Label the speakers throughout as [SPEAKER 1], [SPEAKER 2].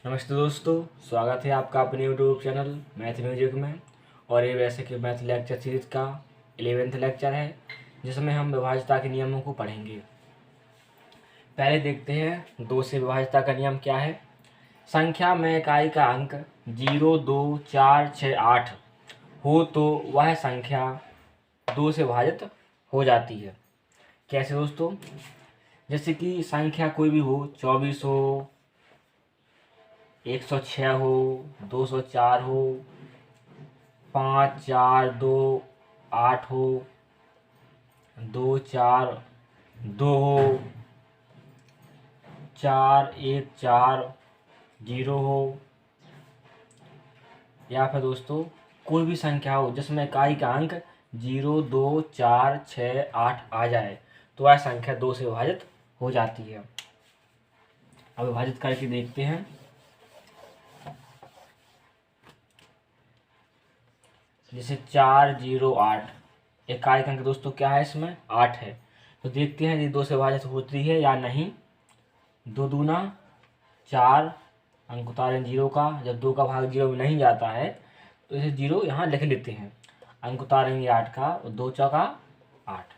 [SPEAKER 1] नमस्ते दोस्तों, स्वागत है आपका अपने यूट्यूब चैनल मैथ म्यूजिक में। और ये वैसे कि मैथ लेक्चर सीरीज का 11th लेक्चर है, जिसमें हम विभाज्यता के नियमों को पढ़ेंगे। पहले देखते हैं 2 से विभाज्यता का नियम क्या है। संख्या में इकाई का अंक 0, 2, 4, 6, 8 हो तो वह संख्या 2 से विभाजित हो जाती है। कैसे दोस्तों? जैसे कि संख्या कोई भी हो, 24 हो, 106 हो, 204 हो, 5, 4, 2, 8 हो, 2, 4, 2 हो, 4, 1, 4, 0 हो, या फिर दोस्तों कोई भी संख्या हो जिसमें इकाई का अंक 0, 2, 4, 6, 8 आ जाए तो वह संख्या 2 से विभाजित हो जाती है। अब विभाजित करके देखते हैं। जैसे 4, 0, 8 इकाई का अंक दोस्तों क्या है, इसमें 8 है। तो देखते हैं ये 2 से विभाजित होती है या नहीं। 2 दूना 4, अंक उतारें 0 का। जब 2 का भाग 0 में नहीं जाता है तो इसे 0 यहाँ लिख लेते हैं। अंक उतारेंगे 8 का और 2 चौका 8।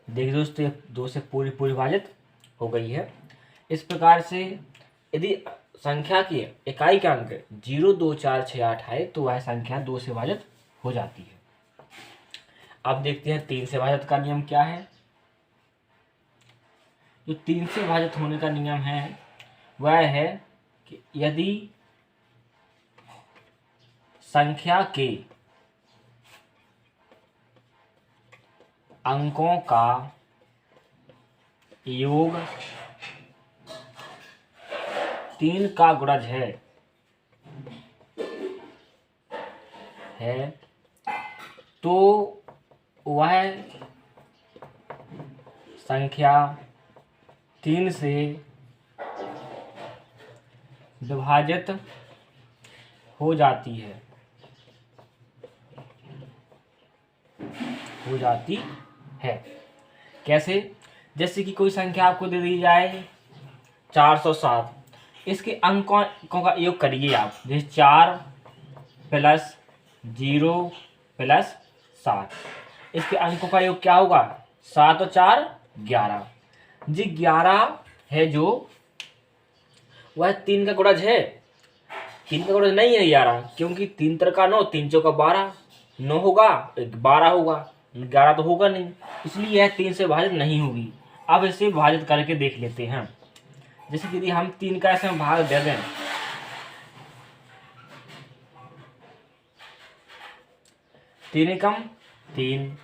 [SPEAKER 1] देखिए दोस्तों, 2 से पूरी विभाजित हो गई है। इस प्रकार से यदि संख्या की इकाई का अंक 0, 2, 4, 6, 8 है तो वह संख्या 2 से विभाजित हो जाती है। अब देखते हैं 3 से विभाजित का नियम क्या है। जो 3 से विभाजित होने का नियम है वह है कि यदि संख्या के अंकों का योग 3 का गुणज है तो वह संख्या 3 से विभाजित हो जाती है। कैसे? जैसे कि कोई संख्या आपको दे दी जाए 407, इसके अंकों का योग करिए आप। जैसे 4 + 0 + 7, इसके अंकों का योग क्या होगा? 7 और 4 11। जी 11 है जो वह 3 का गुणज है। 3 का गुणज नहीं है 11, क्योंकि 3 त्रिका 9, 3 चौका 12, 9 होगा 12 होगा, 11 तो होगा नहीं, इसलिए यह 3 से विभाजित नहीं होगी। अब इसे विभाजित करके देख लेते हैं। जैसे कि यदि हम 3 का ऐसे भाग दे दें, 3 एकम 3,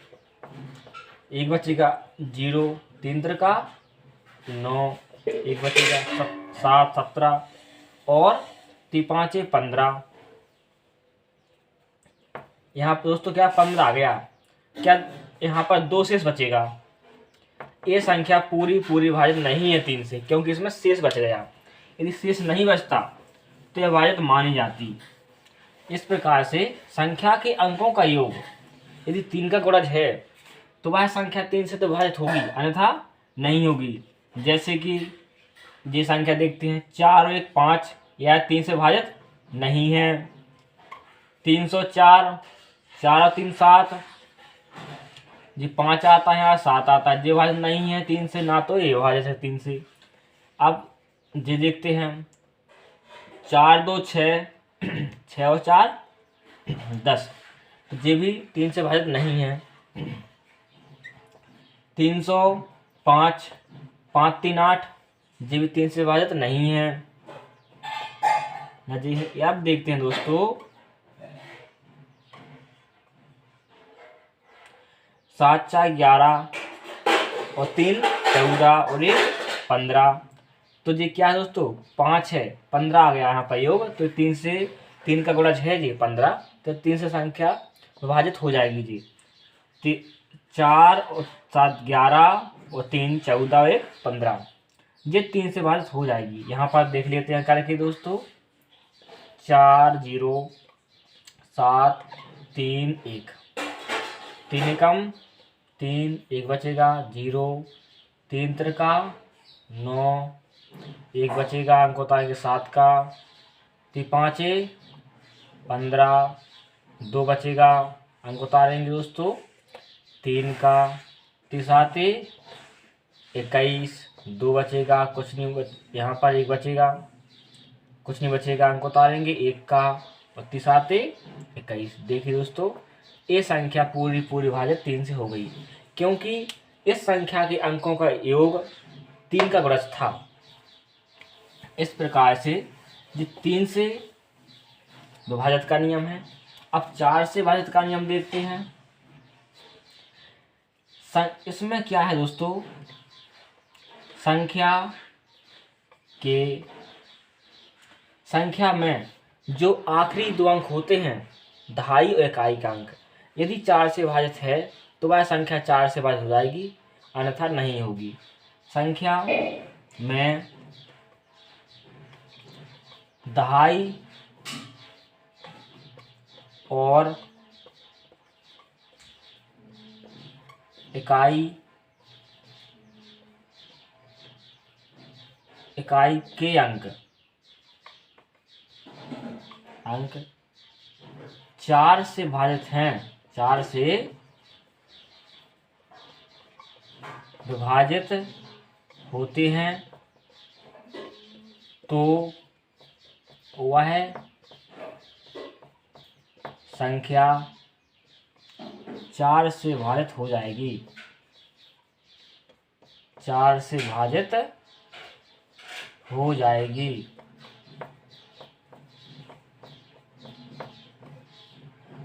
[SPEAKER 1] 1 बचेगा 0, 3 त्रिका 9, 1 बचेगा 7, 17 और 5 15। यहाँ पर दोस्तों क्या 15 आ गया। क्या यहाँ पर 2 शेष बचेगा। ये संख्या पूरी विभाजित नहीं है 3 से, क्योंकि इसमें शेष बच गया। यदि शेष नहीं बचता तो यह विभाजित मानी जाती। इस प्रकार से संख्या के अंकों का योग यदि 3 का गुणज है तो वह संख्या 3 से तो विभाजित होगी, अन्यथा नहीं होगी। जैसे कि ये संख्या देखते हैं 4 और 1 5, यह 3 से विभाजित नहीं है। 304, 4 और 3 7, जी 5 आता है यहाँ 7 आता है, ये विभाजित नहीं है 3 से, ना तो ये विभाजित है 3 से। अब ये देखते हैं 4 2 6, 6 और 4 10, तो ये भी 3 से विभाजित नहीं है। 305, 5 3 8, ये भी 3 से विभाजित नहीं है ना जी। अब देखते हैं दोस्तों 7 4 11 और 3 14 और 1 15, तो ये क्या है दोस्तों 5 है, 15 आ गया यहाँ पर योग। तो 3 का गुणज है जी 15, तो 3 से संख्या विभाजित हो जाएगी जी। 4 और 7 11 और 3 14 और 1 15, ये 3 से विभाजित हो जाएगी। यहाँ पर देख लेते हैं करके दोस्तों 4 0 7 3 1, 3 एकम 3, 1 बचेगा 0, 3 त्रिका 9, 1 बचेगा अंक होता है 7 का तो 5 15, 2 बचेगा, अंक उतारेंगे दोस्तों 3 का, 7 21, 2 बचेगा, कुछ नहीं यहाँ पर 1 बचेगा, कुछ नहीं बचेगा, अंक उतारेंगे 1 का, और 7 21। देखिए दोस्तों ये संख्या पूरी भाजित 3 से हो गई, क्योंकि इस संख्या के अंकों का योग 3 का गुणज था। इस प्रकार से जो 3 से विभाजित का नियम है। अब 4 से विभाजित का नियम देखते हैं। इसमें क्या है दोस्तों, संख्या में जो आखिरी 2 अंक होते हैं, दहाई और इकाई का अंक, यदि 4 से विभाजित है तो वह संख्या 4 से विभाजित हो जाएगी, अन्यथा नहीं होगी। संख्या में दहाई और इकाई के अंक 4 से विभाजित हैं, 4 से विभाजित होते हैं, तो वह संख्या 4 से विभाजित हो जाएगी, 4 से विभाजित हो जाएगी।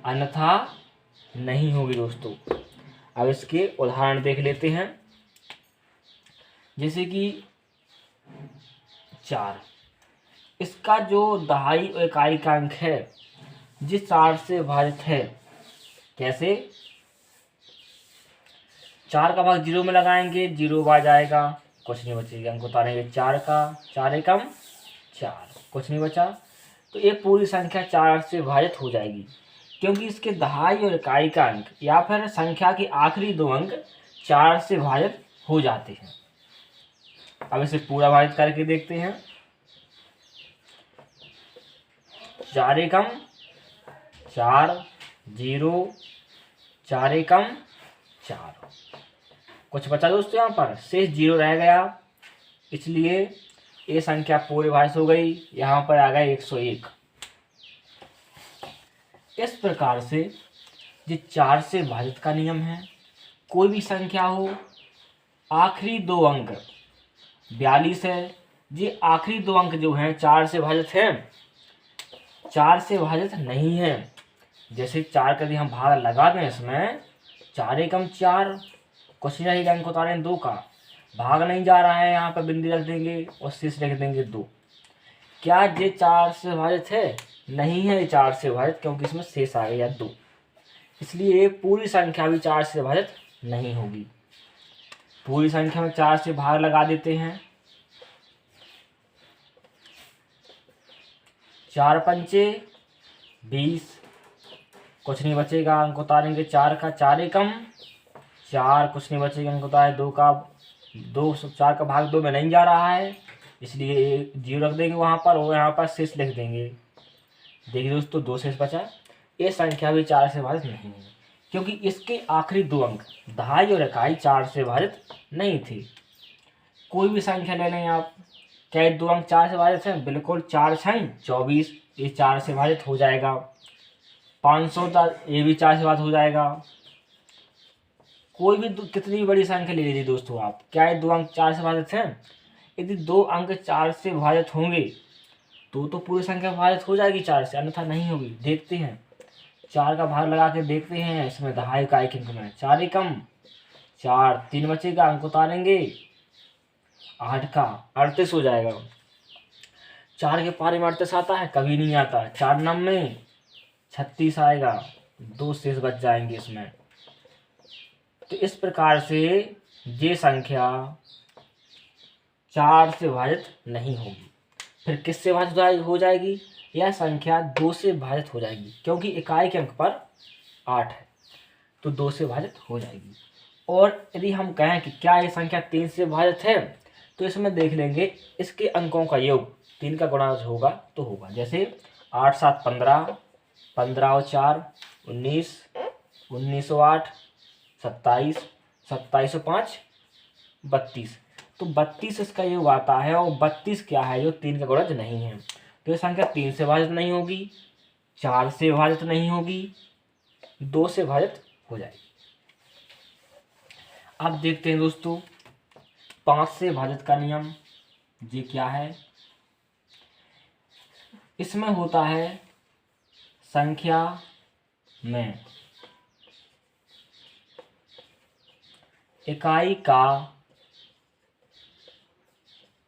[SPEAKER 1] अन्यथा नहीं होगी दोस्तों। अब इसके उदाहरण देख लेते हैं। जैसे कि 4, इसका जो दहाई और इकाई का अंक है जिस 4 से विभाजित है, कैसे, 4 का भाग 0 में लगाएंगे, 0 बार जाएगा, कुछ नहीं बचेगा, अंक उतारेंगे 4 का, 4 एकम 4, कुछ नहीं बचा, तो ये पूरी संख्या 4 से विभाजित हो जाएगी, क्योंकि इसके दहाई और इकाई का अंक या फिर संख्या के आखिरी 2 अंक 4 से विभाजित हो जाते हैं। अब इसे पूरा भाजित करके देखते हैं। 4 एकम 4, 0, 4 एकम 4, कुछ बचा दोस्तों, यहाँ पर शेष 0 रह गया, इसलिए ये संख्या पूरी भाजित हो गई, यहाँ पर आ गया 101। इस प्रकार से ये 4 से विभाजित का नियम है। कोई भी संख्या हो, आखिरी 2 अंक 42 है, ये आखिरी 2 अंक जो हैं 4 से विभाजित हैं, 4 से विभाजित नहीं है। जैसे 4 का यदि हम भाग लगा दें इसमें, 4 एकम 4, कुछ नहीं रहेगा, अंक उतारें 2 का, भाग नहीं जा रहा है, यहाँ पर बिंदी रख देंगे और शेष रख देंगे 2। क्या ये 4 से विभाजित है? नहीं है ये 4 से विभाजित, क्योंकि इसमें शेष आ गया 2, इसलिए पूरी संख्या भी 4 से विभाजित नहीं होगी। पूरी संख्या में 4 से भाग लगा देते हैं। 4 पंचे 20, कुछ नहीं बचेगा, अंक उतारेंगे 4 का, 4 एकम 4, कुछ नहीं बचेगा, अंक उतारे 2 का, 4 का भाग 2 में नहीं जा रहा है, इसलिए 0 रख देंगे वहाँ पर और यहाँ पर शेष लिख देंगे। देखिए दोस्तों 2 शेष बचा। ये संख्या भी 4 से विभाजित नहीं है, क्योंकि इसके आखिरी 2 अंक दहाई और इकाई 4 से विभाजित नहीं थे। कोई भी संख्या ले लें आप, क्या 2 अंक 4 से विभाजित हैं? बिल्कुल, 4 6 24, ये 4 से विभाजित हो जाएगा। 500 ये भी 4 से विभाजित हो जाएगा। कोई भी कितनी बड़ी संख्या ले लीजिए दोस्तों आप, क्या ये 2 अंक 4 से विभाजित हैं? यदि 2 अंक 4 से विभाजित होंगे तो पूरी संख्या विभाजित हो जाएगी 4 से, अन्यथा नहीं होगी। देखते हैं, 4 का भाग लगा के देखते हैं इसमें दहाई इकाई के अंक में। 4 एकम 4, 3 बचेगा, अंक उतारेंगे 8 का 38 हो जाएगा। 4 के पारे में 38 आता है? कभी नहीं आता। 4 नम में 36 आएगा, 2 शेष बच जाएंगे इसमें। तो इस प्रकार से ये संख्या 4 से विभाजित नहीं होगी। फिर किससे विभाजित हो जाएगी? यह संख्या 2 से विभाजित हो जाएगी, क्योंकि इकाई के अंक पर 8 है, तो 2 से विभाजित हो जाएगी। और यदि हम कहें कि क्या ये संख्या 3 से विभाजित है, तो इसमें देख लेंगे इसके अंकों का योग 3 का गुणा होगा तो होगा। जैसे 8 7 15, 15 और 4 19, 19 और 8 27, 27 और 5 32। तो 32 इसका योग आता है और 32 क्या है, जो 3 का गुणज नहीं है। तो ये संख्या 3 से विभाजित नहीं होगी, 4 से विभाजित नहीं होगी, 2 से विभाजित हो जाएगी। अब देखते हैं दोस्तों 5 से विभाजित का नियम, ये क्या है। इसमें होता है संख्या में इकाई का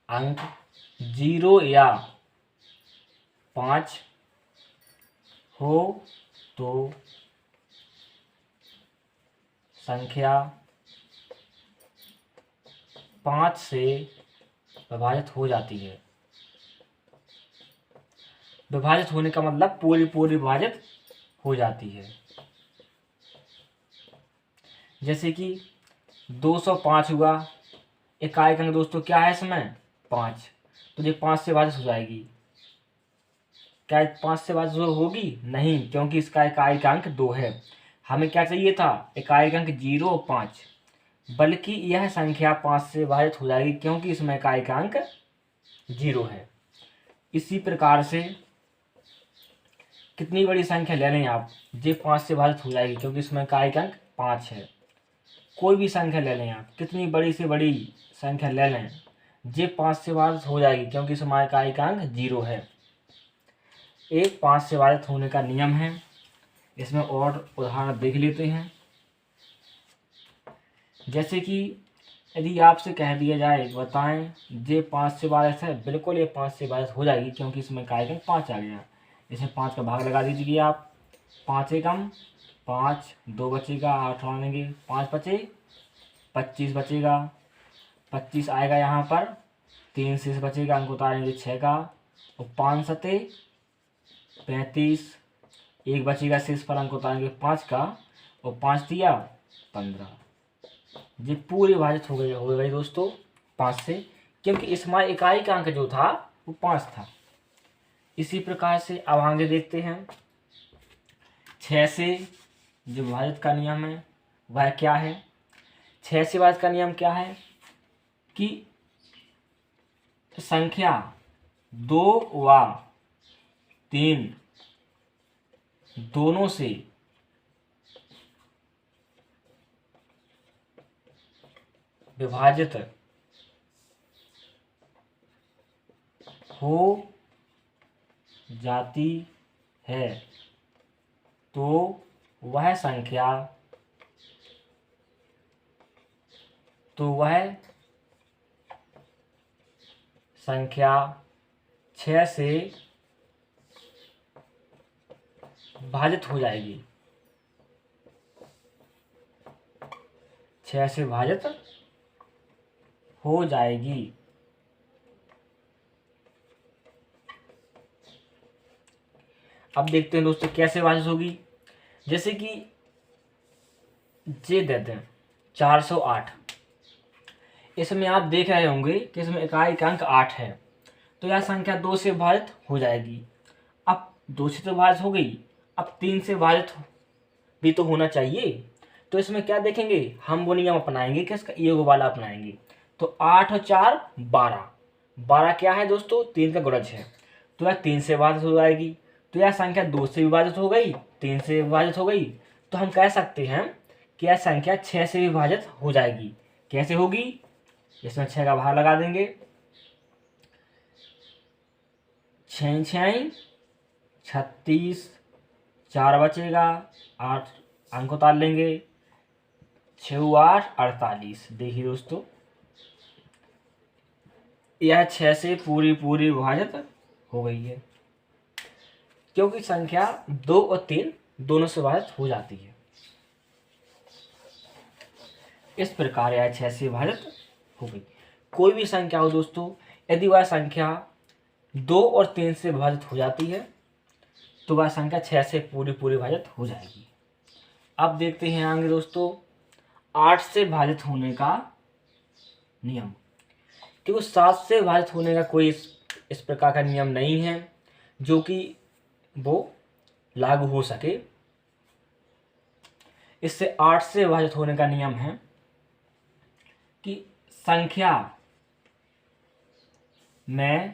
[SPEAKER 1] अंक 0 या 5 हो तो संख्या 5 से विभाजित हो जाती है। विभाजित होने का मतलब पूरी विभाजित हो जाती है। जैसे कि 205 हुआ, इकाई का अंक दोस्तों क्या है इसमें 5, तो ये 5 से विभाजित हो जाएगी। क्या 5 से विभाजित होगी? नहीं, क्योंकि इसका इकाई का अंक 2 है। हमें क्या चाहिए था, इकाई का अंक 0 और 5, बल्कि यह संख्या 5 से विभाजित हो जाएगी क्योंकि इसमें इकाई का अंक 0 है। इसी प्रकार से कितनी बड़ी संख्या ले लें आप, ये 5 से विभाजित हो जाएगी क्योंकि इसमें इकाई का अंक 5 है। कोई भी संख्या ले लें आप, कितनी बड़ी से बड़ी संख्या ले लें, ये 5 से विभाजित हो जाएगी क्योंकि इसमें इकाई का अंक 0 है। एक 5 से विभाजित होने का नियम है। इसमें और उदाहरण देख लेते हैं। जैसे कि यदि आपसे कह दिया जाए बताएं ये 5 से विभाजित है, बिल्कुल ये 5 से विभाजित हो जाएगी क्योंकि इसमें इकाई का अंक 5 आ गया। इसमें 5 का भाग लगा दीजिए आप, 5 एकम 5, 2 बचेगा, 8 आनेंगे, 5 बचे 25 बचेगा, 25 आएगा यहाँ पर, 3 शेष बचेगा, अंक उतारेंगे 6 का, और 5 सते 35, 1 बचेगा शेष पर, अंक उतारेंगे 5 का, और 5 दिया 15। ये पूरी विभाजित हो गई दोस्तों 5 से, क्योंकि इसमें इकाई का अंक जो था वो 5 था। इसी प्रकार से अब आगे देखते हैं 6 से जो विभाजित का नियम है वह क्या है। 6 से विभाजित का नियम क्या है कि संख्या 2 व 3 दोनों से विभाजित हो जाती है तो वह संख्या 6 से विभाजित हो जाएगी। 6 से विभाजित हो जाएगी। अब देखते हैं दोस्तों कैसे विभाजित होगी। जैसे कि जे देते हैं 408, इसमें आप देख रहे होंगे कि इसमें इकाई का अंक 8 है, तो यह संख्या 2 से विभाजित हो जाएगी। अब 2 से तो विभाजित हो गई, अब 3 से विभाजित भी तो होना चाहिए। तो इसमें क्या देखेंगे, हम वो नियम अपनाएंगे कि इसका योग वाला अपनाएंगे। तो 8 और 4 12, 12 क्या है दोस्तों 3 का गुणज है, तो यह 3 से विभाजित हो जाएगी। तो यह संख्या 2 से विभाजित हो गई, 3 से विभाजित हो गई, तो हम कह सकते हैं कि यह संख्या 6 से विभाजित हो जाएगी। कैसे होगी, इसमें 6 का भाग लगा देंगे, 6 6 36, 4 बचेगा, 8 अंक उतार लेंगे, 6 8 48। देखिए दोस्तों यह 6 से पूरी विभाजित हो गई है क्योंकि संख्या 2 और 3 दोनों से विभाजित हो जाती है। इस प्रकार यह 6 से विभाजित हो गई। कोई भी संख्या हो दोस्तों, यदि वह संख्या 2 और 3 से विभाजित हो जाती है तो वह संख्या 6 से पूरी विभाजित हो जाएगी। अब देखते हैं आगे दोस्तों 8 से विभाजित होने का नियम। क्योंकि 7 से विभाजित होने का कोई इस प्रकार का नियम नहीं है जो कि वो लागू हो सके। इससे 8 से विभाजित होने का नियम है कि संख्या में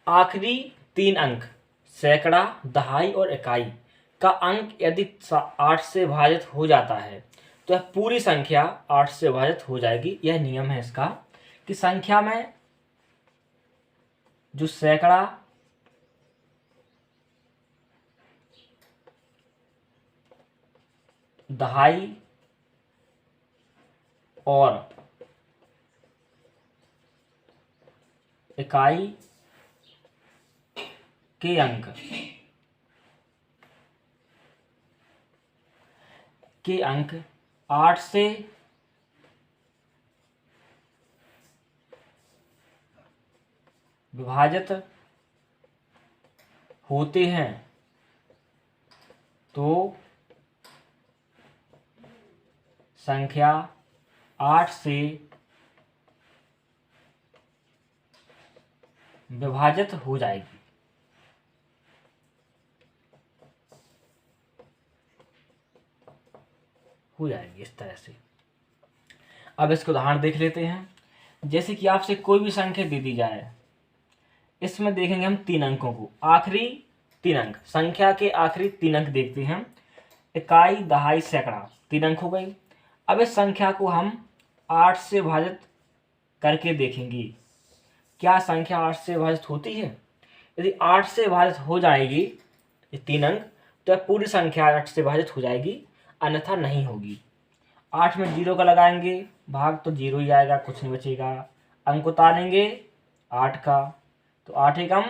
[SPEAKER 1] आखिरी 3 अंक सैकड़ा, दहाई और इकाई का अंक यदि 8 से विभाजित हो जाता है तो यह पूरी संख्या 8 से विभाजित हो जाएगी। यह नियम है इसका कि संख्या में जो सैकड़ा, दहाई और इकाई के अंक 8 से विभाजित होते हैं तो संख्या 8 से विभाजित हो जाएगी। इस तरह से। अब इसके उदाहरण देख लेते हैं। जैसे कि आपसे कोई भी संख्या दे दी जाए, इसमें देखेंगे हम 3 अंकों को, आखिरी 3 अंक, संख्या के आखिरी 3 अंक देखते हैं। इकाई, दहाई, सैकड़ा 3 अंक हो गई। अब इस संख्या को हम 8 से विभाजित करके देखेंगे, क्या संख्या 8 से विभाजित होती है। यदि 8 से विभाजित हो जाएगी ये 3 अंक तो पूरी संख्या 8 से विभाजित हो जाएगी, अन्यथा नहीं होगी। 8 में 0 का लगाएंगे, भाग तो 0 ही आएगा, कुछ नहीं बचेगा। अंक उतारेंगे 8 का, तो 8 एकम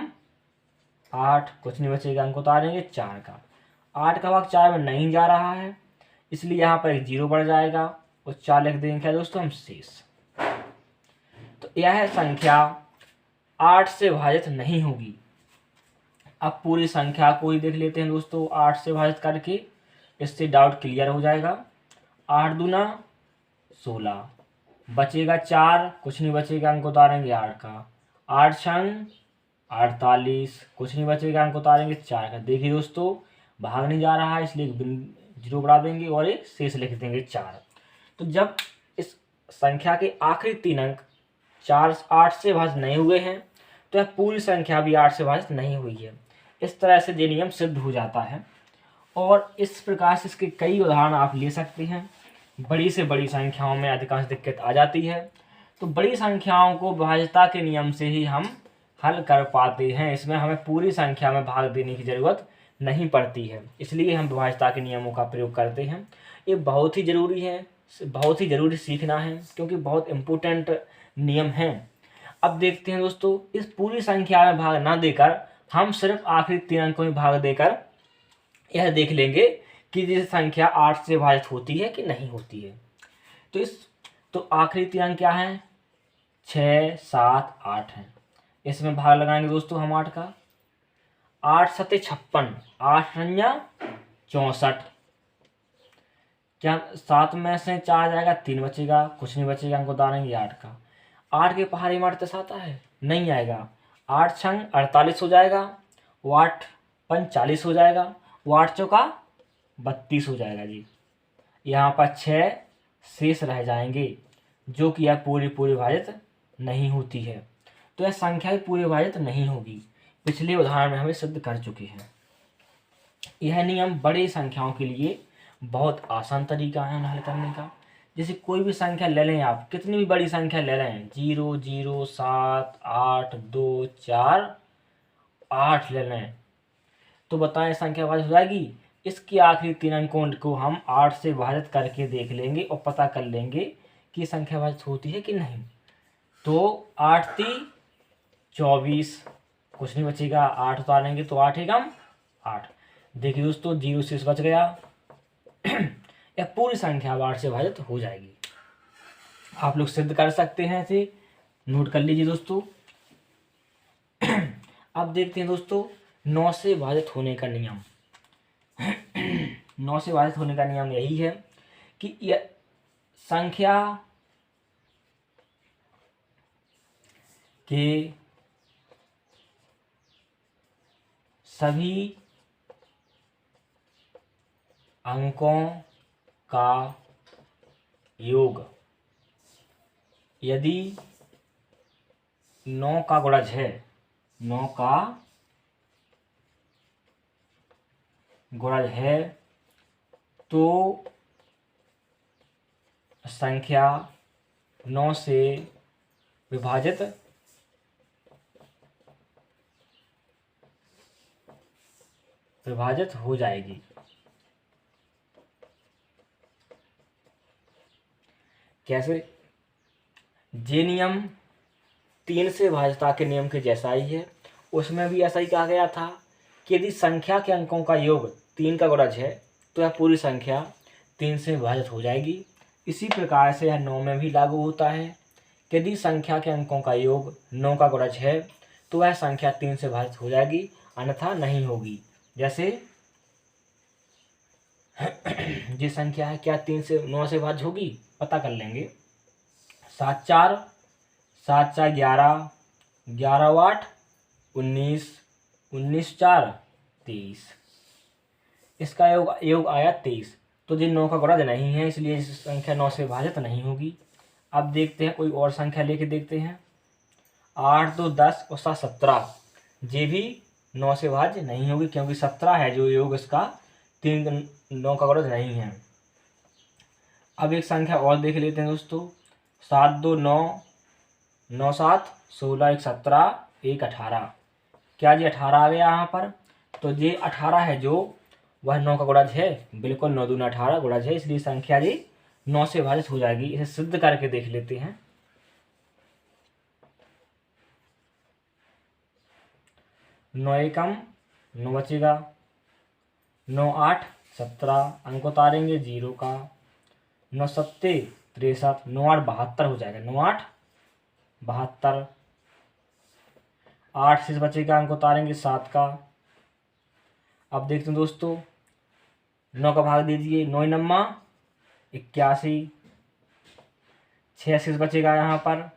[SPEAKER 1] 8, कुछ नहीं बचेगा। अंक उतारेंगे 4 का, 8 का भाग 4 में नहीं जा रहा है, इसलिए यहाँ पर एक 0 बढ़ जाएगा और 4 लिख देंगे क्या दोस्तों हम, शेष। तो यह संख्या 8 से विभाजित नहीं होगी। अब पूरी संख्या को ही देख लेते हैं दोस्तों 8 से विभाजित करके, इससे डाउट क्लियर हो जाएगा। 8 दूना 16, बचेगा 4, कुछ नहीं बचेगा। अंक उतारेंगे 8 का, 8 छंग 48, कुछ नहीं बचेगा। अंक उतारेंगे 4 का। देखिए दोस्तों भाग नहीं जा रहा है, इसलिए 0 बढ़ा देंगे और एक शेष लिख देंगे 4। तो जब इस संख्या के आखिरी 3 अंक 8 से विभाजित नहीं हुए हैं तो यह पूरी संख्या भी 8 से विभाजित नहीं हुई है। इस तरह से ये नियम सिद्ध हो जाता है और इस प्रकार से इसके कई उदाहरण आप ले सकते हैं। बड़ी से बड़ी संख्याओं में अधिकांश दिक्कत आ जाती है, तो बड़ी संख्याओं को विभाज्यता के नियम से ही हम हल कर पाते हैं। इसमें हमें पूरी संख्या में भाग देने की ज़रूरत नहीं पड़ती है, इसलिए हम विभाज्यता के नियमों का प्रयोग करते हैं। ये बहुत ही ज़रूरी है, बहुत ही ज़रूरी सीखना है, क्योंकि बहुत इम्पोर्टेंट नियम हैं। अब देखते हैं दोस्तों, इस पूरी संख्या में भाग ना देकर हम सिर्फ आखिरी 3 अंकों में भाग देकर यह देख लेंगे कि ये संख्या 8 से विभाजित होती है कि नहीं होती है। तो आखिरी 3 अंक क्या हैं, 6, 7, 8 हैं। इसमें भाग लगाएंगे दोस्तों हम 8 का, 8 सते 56, 8 रंजा 64, क्या 7 में से 4 जाएगा, 3 बचेगा, कुछ नहीं बचेगा। अंक उतारेंगे 8 का, 8 के पहाड़ी मार 10 आता है, नहीं आएगा। 8 छंग 48 हो जाएगा, 8 पंच 40 हो जाएगा, 8 चौका 32 हो जाएगा जी। यहाँ पर 6 शेष रह जाएंगे, जो कि यह पूरी विभाजित नहीं होती है। तो यह संख्या ही पूरी विभाजित नहीं होगी। पिछले उदाहरण में हमें सिद्ध कर चुके हैं। यह नियम बड़ी संख्याओं के लिए बहुत आसान तरीका है हल करने का। जैसे कोई भी संख्या ले लें, आप कितनी भी बड़ी संख्या ले लें, 0, 0, 7, 8, 2, 4, 8 ले लें, तो बताएं संख्या विभाजित हो जाएगी। इसके आखिरी 3 अंकों को हम 8 से विभाजित करके देख लेंगे और पता कर लेंगे कि संख्या विभाजित होती है कि नहीं। तो 8 × 24, कुछ नहीं बचेगा। 8 उतारेंगे तो 8 एकम 8। देखिए दोस्तों 0 शेष बच गया। यह पूरी संख्या 8 से विभाजित हो जाएगी। आप लोग सिद्ध कर सकते हैं, इसे नोट कर लीजिए दोस्तों। अब देखते हैं दोस्तों 9 से विभाजित होने का नियम। 9 से विभाजित होने का नियम यही है कि यह संख्या के सभी अंकों का योग यदि 9 का गुणज है, 9 का गुणज है, तो संख्या 9 से विभाजित हो जाएगी। कैसे? जे नियम 3 से भाज्यता के नियम के जैसा ही है। उसमें भी ऐसा ही कहा गया था कि यदि संख्या के अंकों का योग 3 का गुणज है तो यह पूरी संख्या 3 से विभाजित हो जाएगी। इसी प्रकार से यह 9 में भी लागू होता है। यदि संख्या के अंकों का योग 9 का गुणज है तो वह संख्या 3 से विभाजित हो जाएगी, अन्यथा नहीं होगी। जैसे ये संख्या है, क्या 3 से 9 से विभाजित होगी? पता कर लेंगे। 7 4 11, 11 8 19, 19 4 23। इसका योग आया 23। तो ये 9 का गुणज नहीं है, इसलिए इस संख्या 9 से विभाजित नहीं होगी। अब देखते हैं, कोई और संख्या लेके देखते हैं। 8 2 10 और 7 17, ये भी 9 से विभाज्य नहीं होगी, क्योंकि 17 है जो योग इसका, 3 9 का गुणज नहीं है। अब एक संख्या और देख लेते हैं दोस्तों। 7 2 9, 9 7 16, 1 17, 1 18। क्या जी 18 आ गया यहाँ पर? तो ये 18 है जो वह 9 का गुणज है, बिल्कुल 9 दूना 18 गुणज है, इसलिए संख्या जी 9 से विभाजित हो जाएगी। इसे सिद्ध करके देख लेते हैं। 9 एकम 9 बचेगा, 9 8 17, अंक उतारेंगे 0 का, 9 सत्ते 63, 9 8 72 हो जाएगा, 9 8 72। 8 से बचेगा, अंक उतारेंगे 7 का। अब देखते हैं दोस्तों, 9 का भाग दे दीजिए, 9 9 81, 6 से बचेगा यहाँ पर,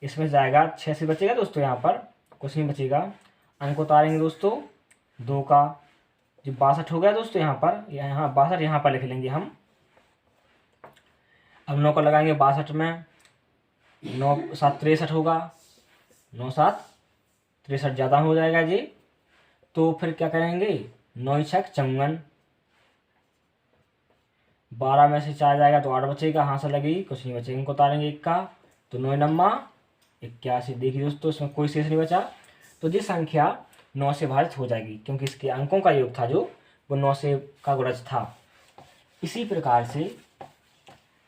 [SPEAKER 1] इसमें जाएगा 6 से बचेगा दोस्तों, यहाँ पर कुछ नहीं बचेगा, अंक उतारेंगे दोस्तों 2 का, जो 62 हो गया दोस्तों यहाँ पर, यहाँ 62 यहाँ पर लिख लेंगे हम। अब 9 का लगाएंगे 62 में, 9 7 63 होगा, 9 7 63 ज़्यादा हो जाएगा जी। तो फिर क्या करेंगे, 9 6 54, 12 में से 4 जाएगा तो 8 बचेगा, हाँ से लगेगी, कुछ नहीं बचेगा, इनको उतारेंगे 1 का, तो 9 9 81। देखिए दोस्तों, इसमें कोई शेष नहीं बचा, तो ये संख्या 9 से विभाजित हो जाएगी, क्योंकि इसके अंकों का योग था जो वो 9 से का गुणज था। इसी प्रकार से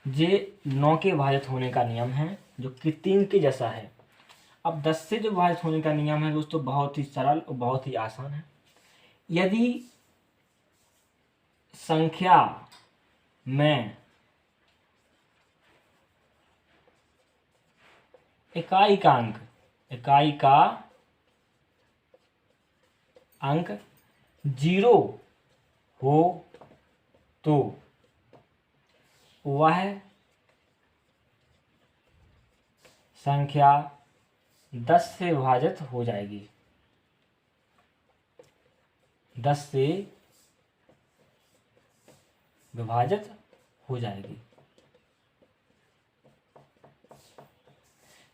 [SPEAKER 1] ये 9 के विभाजित होने का नियम है, जो कि 3 के जैसा है। अब 10 से जो विभाजित होने का नियम है दोस्तों, बहुत ही सरल और बहुत ही आसान है। यदि संख्या में इकाई का अंक 0 हो तो वह संख्या 10 से विभाजित हो जाएगी, 10 से विभाजित हो जाएगी।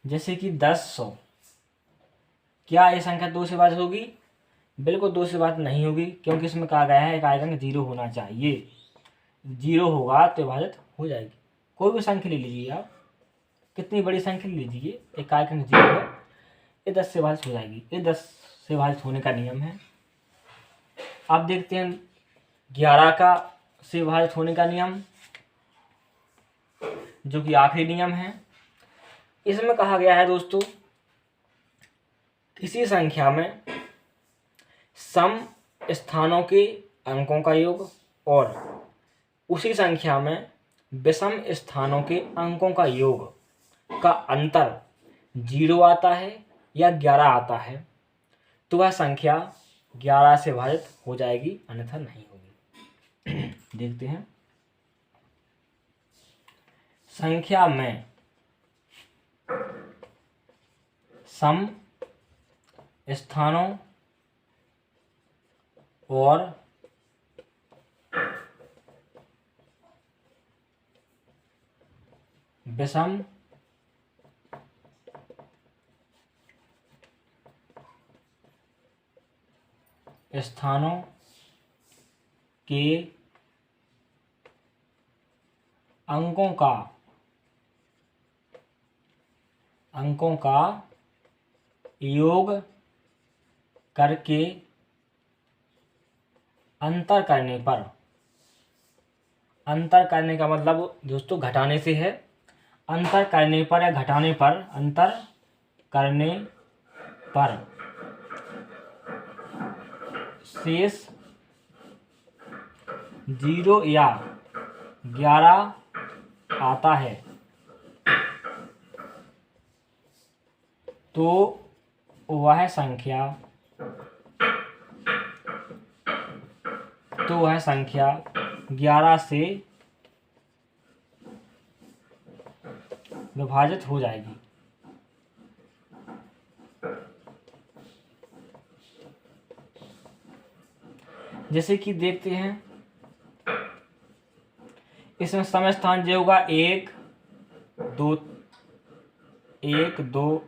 [SPEAKER 1] जैसे कि 10 क्या ये संख्या 2 से विभाजित होगी? बिल्कुल 2 से विभाजित नहीं होगी, क्योंकि इसमें कहा गया है इकाई का अंक 0 होना चाहिए। 0 होगा तो विभाजित हो जाएगी। कोई भी संख्या ले लीजिए आप, कितनी बड़ी संख्या ले लीजिए, इकाई का अंक 0 है, ये 10 से विभाजित हो जाएगी। ये 10 से विभाजित होने का नियम है। अब देखते हैं 11 का से विभाजित होने का नियम, जो कि आखिरी नियम है। इसमें कहा गया है दोस्तों, किसी संख्या में सम स्थानों के अंकों का योग और उसी संख्या में विषम स्थानों के अंकों का योग का अंतर 0 आता है या 11 आता है तो वह संख्या 11 से विभाजित हो जाएगी, अन्यथा नहीं होगी। देखते हैं, संख्या में सम स्थानों और विषम स्थानों के अंकों का योग करके अंतर करने का मतलब दोस्तों घटाने से है। अंतर करने पर या घटाने पर, अंतर करने पर शेष 0 या 11 आता है तो वह संख्या 11 से विभाजित हो जाएगी। जैसे कि देखते हैं, इसमें समय स्थान जो होगा 1 2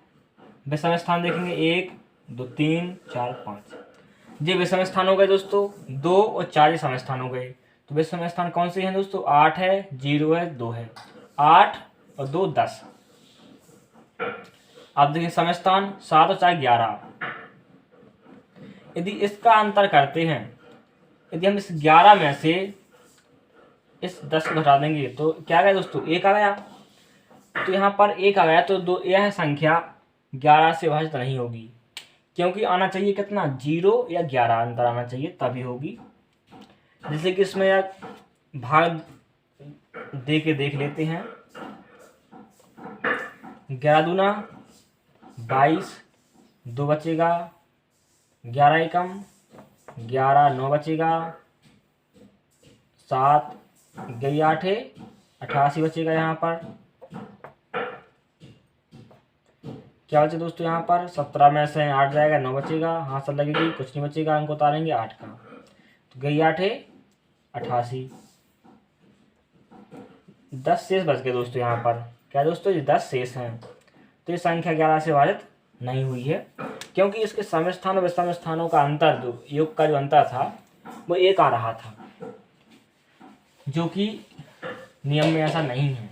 [SPEAKER 1] विषम स्थान देखेंगे 1 2 3 4 5। ये विषम स्थान हो गए दोस्तों, 2 और 4 ये सम स्थान हो गए। तो विषम स्थान कौन से हैं दोस्तों? 8 है, 0 है, 2 है। 8 और 2 10। अब देखिए सम स्थान 7 और 4 11। यदि इसका अंतर करते हैं, यदि हम इस 11 में से इस 10 को घटा देंगे तो क्या आ गया दोस्तों? 1 आ गया। तो यहाँ पर 1 आ गया तो यह संख्या 11 से विभाजित नहीं होगी, क्योंकि आना चाहिए कितना? 0 या 11 अंतर आना चाहिए, तभी होगी। जैसे कि इसमें यार भाग दे के देख लेते हैं। 11 दूना 22, 2 बचेगा, 11 एकम 11, 9 बचेगा, 7 गई 8 है, 88 बचेगा। यहाँ पर क्या बचे दोस्तों? यहाँ पर 17 में से 8 जाएगा, 9 बचेगा, हाथ से लगेगी, कुछ नहीं बचेगा, अंक उतारेंगे 8 का। तो गई 8 है, 88, 10 शेष बच गए दोस्तों। यहाँ पर क्या दोस्तों? ये 10 शेष हैं। तो ये संख्या 11 से विभाजित नहीं हुई है, क्योंकि इसके सम स्थान और विषम स्थानों का अंतर, जो योग का जो अंतर था वो 1 आ रहा था, जो कि नियम में ऐसा नहीं है।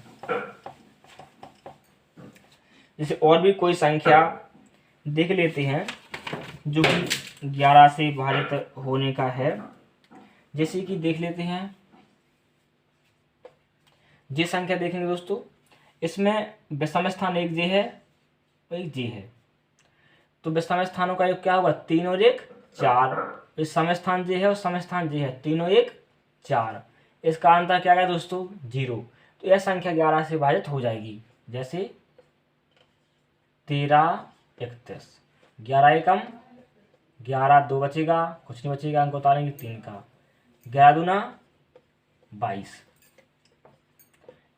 [SPEAKER 1] जैसे और भी कोई संख्या देख लेते हैं जो कि 11 से विभाजित होने का है। जैसे कि देख लेते हैं, ये संख्या देखेंगे दोस्तों, इसमें विषम स्थान 1 जे है और 1 जे है। तो विषम स्थानों का योग क्या होगा? 3 और 1 4। इस सम स्थान जे है और सम स्थान जे है, 3 और 1 4। इसका अंतर क्या है दोस्तों? 0। तो यह संख्या 11 से विभाजित हो जाएगी। जैसे 13 31, 11 एकम 11, 2 बचेगा, कुछ नहीं बचेगा, अंक उतारेंगे 3 का। 11 दूना 22,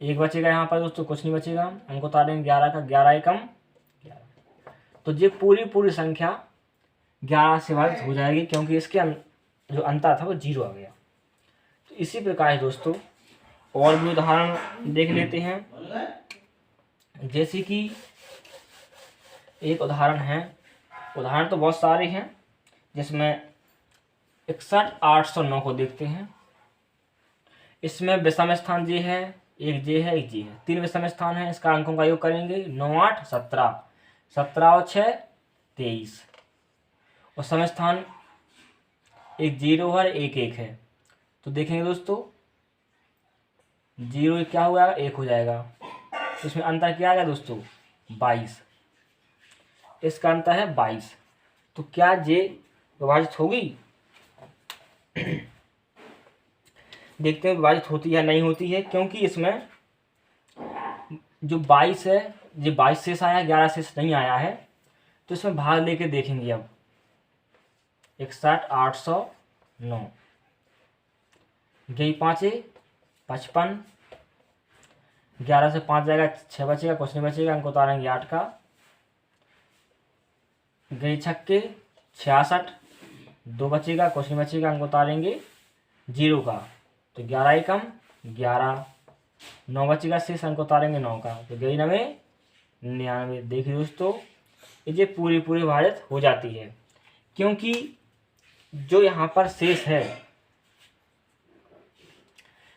[SPEAKER 1] 1 बचेगा यहाँ पर दोस्तों, कुछ नहीं बचेगा, अंक उतारेंगे 11 का। 11 एकम 11। तो ये पूरी संख्या 11 से विभाजित हो जाएगी, क्योंकि इसके जो अंतर था वो 0 आ गया। तो इसी प्रकार दोस्तों और भी उदाहरण देख लेते हैं। जैसे कि एक उदाहरण है, उदाहरण तो बहुत सारे हैं, जिसमें 61 809 को देखते हैं। इसमें विषम स्थान जे है, 1 जे है, 1 जे है, 3 विषम स्थान है। इसका अंकों का योग करेंगे 9 8 17, 17 और 6 23। और सम स्थान 1 0 है, 1 1 है। तो देखेंगे दोस्तों 0 क्या हो जाएगा? 1 हो जाएगा। तो इसमें अंतर क्या आ गया दोस्तों? 22। इसका अंतर है 22। तो क्या जे विभाजित होगी? देखते हैं विभाजित होती है नहीं होती है, क्योंकि इसमें जो 22 है, ये 22 शेष आया, 11 शेष नहीं आया है। तो इसमें भाग लेके देखेंगे अब। 61 809 गई 5 55, 11 से 5 जाएगा, 6 बचेगा, कुछ नहीं बचेगा, अंक उतारेंगे 8 का। गई 6 66, 2 बचेगा, क्वेश्चन बचेगा, अंक उतारेंगे 0 का, तो 11 एकम 11, 9 बचेगा, शेष अंक उतारेंगे 9 का, तो 2 9 99। देखिए दोस्तों, ये पूरी विभाजित हो जाती है, क्योंकि जो यहाँ पर शेष है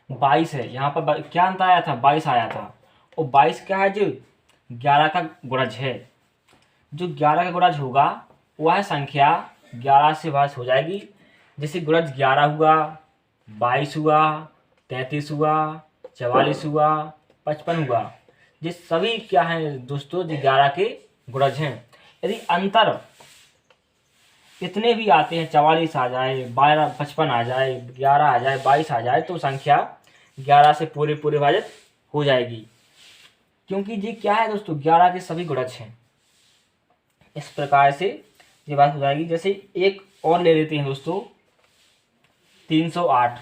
[SPEAKER 1] 22 है। यहाँ पर क्या अंत आया था, 22 आया था, और 22 क्या है, जो 11 का गुणज है। जो 11 का गुणज होगा वह संख्या 11 से विभाजित हो जाएगी। जैसे गुणज 11 हुआ, 22 हुआ, 33 हुआ, 44 हुआ, 55 हुआ, ये सभी क्या है दोस्तों, जो 11 के गुणज हैं। यदि अंतर इतने भी आते हैं, 44 आ जाए, 12 55 आ जाए, 11 आ जाए, 22 आ जाए, तो संख्या 11 से पूरे विभाजित हो जाएगी, क्योंकि ये क्या है दोस्तों, 11 के सभी गुणज हैं। इस प्रकार से ये बात हो जाएगी। जैसे एक और ले लेते हैं दोस्तों, 308।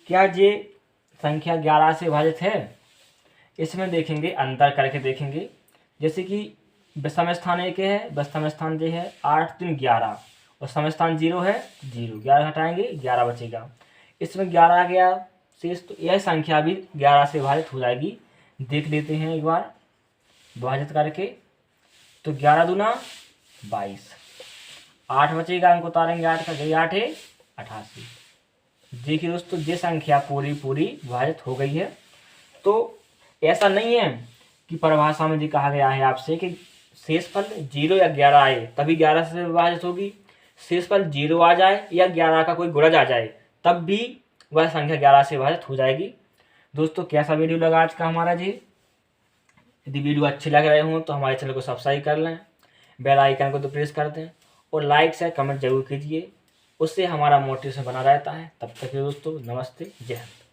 [SPEAKER 1] क्या ये संख्या 11 से विभाजित है? इसमें देखेंगे, अंतर करके देखेंगे। जैसे कि विषम स्थान 1 है, व्यस्तम स्थान जो है 8 3 11, और सम स्थान 0 है, 0, 11 हटाएंगे 11 बचेगा। इसमें 11 आ गया शेष, तो यह संख्या भी 11 से विभाजित हो जाएगी। देख लेते हैं एक बार विभाजित करके, तो 11 दूना 22, 8 बचेगा, अंक उतारेंगे 8 का, गई 8 है 88। देखिए दोस्तों, ये संख्या पूरी विभाजित हो गई है। तो ऐसा नहीं है कि परिभाषा में जी कहा गया है आपसे कि शेषफल 0 या 11 आए तभी 11 से विभाजित होगी। शेषफल 0 आ जाए या 11 का कोई गुणज आ जाए तब भी वह संख्या 11 से विभाजित हो जाएगी। दोस्तों, कैसा वीडियो लगा आज का हमारा जी? यदि वीडियो अच्छे लग रहे हों तो हमारे चैनल को सब्सक्राइब कर लें, बेल आइकन को तो प्रेस कर दें, और लाइक शेयर कमेंट जरूर कीजिए, उससे हमारा मोटिवेशन बना रहता है। तब तक के दोस्तों, नमस्ते, जय हिंद।